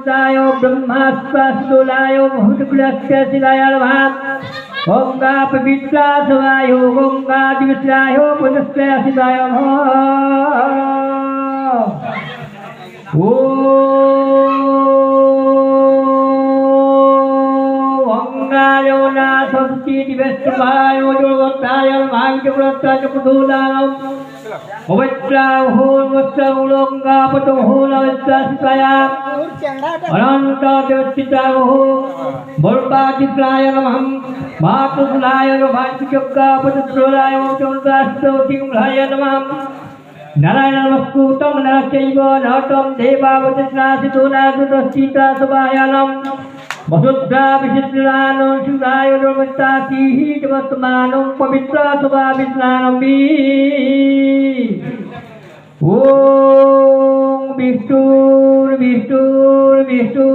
ब्रह्मपुत्राय ब्रह्मास्वास्तुलाय भूतकुलस्य शिलाय नमः ओम पवित्रासवाय गंगादिविश्राय पुनस्त्य शिवाय नमः गंगायोना संस्कृति दिवसवाय जोगताय भाग्यव्रताय पुदुलाम पवित्राहोमस्त्रमुलंगा पतोहोलवस्त्राया अनंत देवचिताहो बोलपाचित्राय नमः मातुलाय नमः भाग्यज्ञा पतुलाय चौदास्तोतिंलाय नमः नारायण नमस्कृतं नरचैव नरतं देवावचनासितो नागुतस्थिता सभायानं वसुद्धा विचित्रानं शिवाय नमस्तासिः जवस्तमानं पवित्र सभा विस्नानं ओम विष्णुर्विष्णुर्विष्णु